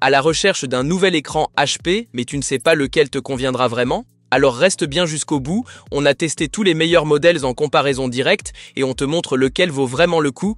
À la recherche d'un nouvel écran HP, mais tu ne sais pas lequel te conviendra vraiment? Alors reste bien jusqu'au bout, on a testé tous les meilleurs modèles en comparaison directe et on te montre lequel vaut vraiment le coup.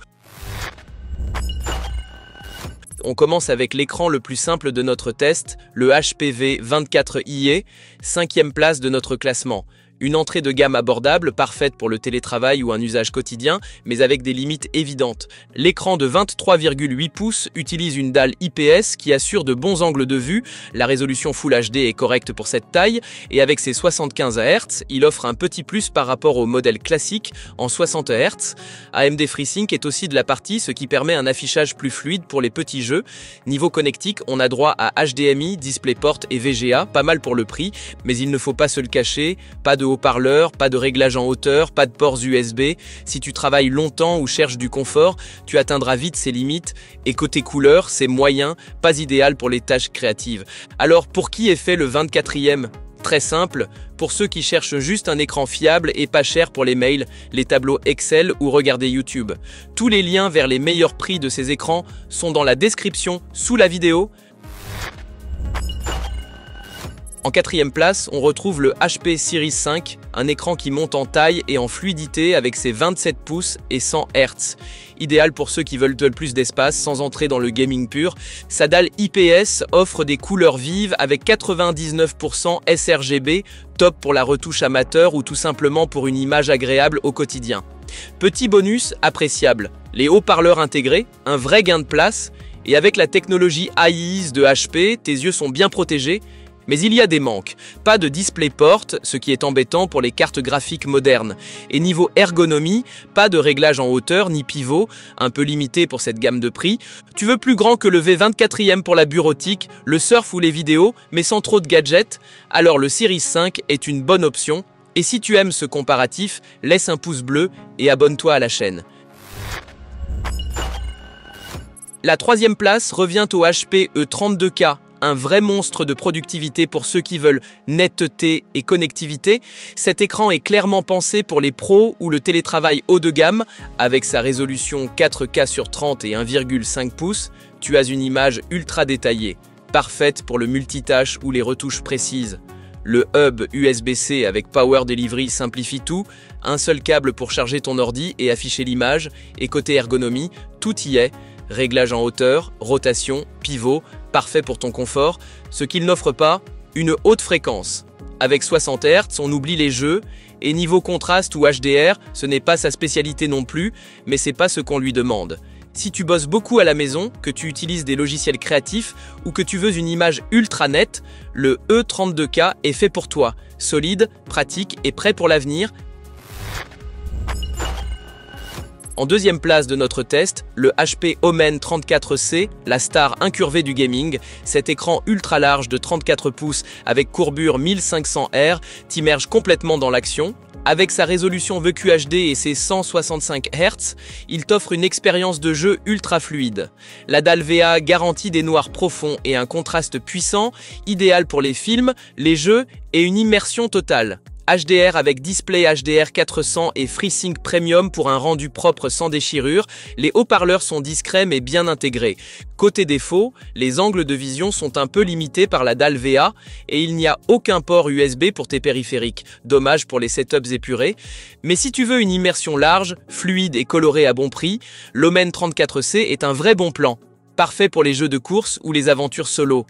On commence avec l'écran le plus simple de notre test, le HPV 24IE, 5e place de notre classement. Une entrée de gamme abordable, parfaite pour le télétravail ou un usage quotidien, mais avec des limites évidentes. L'écran de 23,8 pouces utilise une dalle IPS qui assure de bons angles de vue, la résolution Full HD est correcte pour cette taille, et avec ses 75 Hz, il offre un petit plus par rapport au modèle classique en 60 Hz. AMD FreeSync est aussi de la partie, ce qui permet un affichage plus fluide pour les petits jeux. Niveau connectique, on a droit à HDMI, DisplayPort et VGA, pas mal pour le prix, mais il ne faut pas se le cacher, pas de haut-parleur, pas de réglage en hauteur, pas de ports USB. Si tu travailles longtemps ou cherches du confort, tu atteindras vite ses limites. Et côté couleur, c'est moyen, pas idéal pour les tâches créatives. Alors pour qui est fait le 24e? Très simple, pour ceux qui cherchent juste un écran fiable et pas cher pour les mails, les tableaux Excel ou regarder YouTube. Tous les liens vers les meilleurs prix de ces écrans sont dans la description sous la vidéo. En 4e place, on retrouve le HP Series 5, un écran qui monte en taille et en fluidité avec ses 27 pouces et 100 Hz. Idéal pour ceux qui veulent plus d'espace sans entrer dans le gaming pur. Sa dalle IPS offre des couleurs vives avec 99% sRGB, top pour la retouche amateur ou tout simplement pour une image agréable au quotidien. Petit bonus appréciable, les haut-parleurs intégrés, un vrai gain de place, et avec la technologie AIS de HP, tes yeux sont bien protégés. Mais il y a des manques. Pas de DisplayPort, ce qui est embêtant pour les cartes graphiques modernes. Et niveau ergonomie, pas de réglage en hauteur ni pivot, un peu limité pour cette gamme de prix. Tu veux plus grand que le V24e pour la bureautique, le surf ou les vidéos, mais sans trop de gadgets? Alors le Series 5 est une bonne option. Et si tu aimes ce comparatif, laisse un pouce bleu et abonne-toi à la chaîne. La 3e place revient au HP E32K. Un vrai monstre de productivité pour ceux qui veulent netteté et connectivité. Cet écran est clairement pensé pour les pros ou le télétravail haut de gamme. Avec sa résolution 4K sur 30 et 1,5 pouces, tu as une image ultra détaillée, parfaite pour le multitâche ou les retouches précises. Le hub USB-C avec Power Delivery simplifie tout, un seul câble pour charger ton ordi et afficher l'image, et côté ergonomie, tout y est. Réglage en hauteur, rotation, pivot, parfait pour ton confort. Ce qu'il n'offre pas, une haute fréquence. Avec 60 Hz, on oublie les jeux, et niveau contraste ou HDR, ce n'est pas sa spécialité non plus, mais c'est pas ce qu'on lui demande. Si tu bosses beaucoup à la maison, que tu utilises des logiciels créatifs ou que tu veux une image ultra nette, le E32K est fait pour toi. Solide, pratique et prêt pour l'avenir. En 2e place de notre test, le HP Omen 34C, la star incurvée du gaming. Cet écran ultra large de 34 pouces avec courbure 1500R t'immerge complètement dans l'action. Avec sa résolution VQHD et ses 165 Hz, il t'offre une expérience de jeu ultra fluide. La dalle VA garantit des noirs profonds et un contraste puissant, idéal pour les films, les jeux et une immersion totale. HDR avec display HDR 400 et FreeSync Premium pour un rendu propre sans déchirure. Les haut-parleurs sont discrets mais bien intégrés. Côté défaut, les angles de vision sont un peu limités par la dalle VA et il n'y a aucun port USB pour tes périphériques. Dommage pour les setups épurés. Mais si tu veux une immersion large, fluide et colorée à bon prix, l'Omen 34C est un vrai bon plan. Parfait pour les jeux de course ou les aventures solo.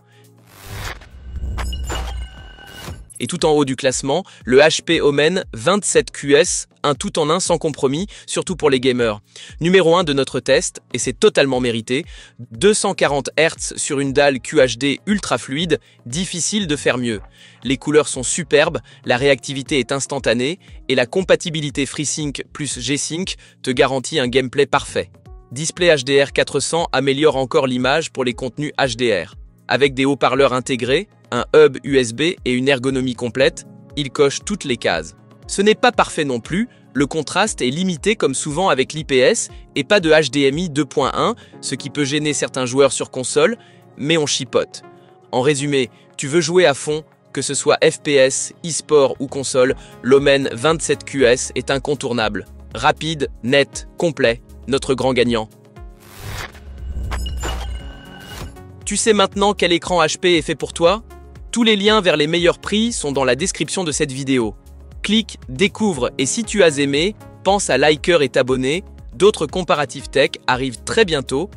Et tout en haut du classement, le HP Omen 27QS, un tout en un sans compromis, surtout pour les gamers. Numéro 1 de notre test, et c'est totalement mérité, 240 Hz sur une dalle QHD ultra fluide, difficile de faire mieux. Les couleurs sont superbes, la réactivité est instantanée, et la compatibilité FreeSync plus G-Sync te garantit un gameplay parfait. Display HDR 400 améliore encore l'image pour les contenus HDR. Avec des haut-parleurs intégrés, un hub USB et une ergonomie complète, il coche toutes les cases. Ce n'est pas parfait non plus, le contraste est limité comme souvent avec l'IPS et pas de HDMI 2.1, ce qui peut gêner certains joueurs sur console, mais on chipote. En résumé, tu veux jouer à fond, que ce soit FPS, e-sport ou console, l'Omen 27QS est incontournable. Rapide, net, complet, notre grand gagnant. Tu sais maintenant quel écran HP est fait pour toi? Tous les liens vers les meilleurs prix sont dans la description de cette vidéo. Clique, découvre et si tu as aimé, pense à liker et t'abonner. D'autres comparatifs tech arrivent très bientôt.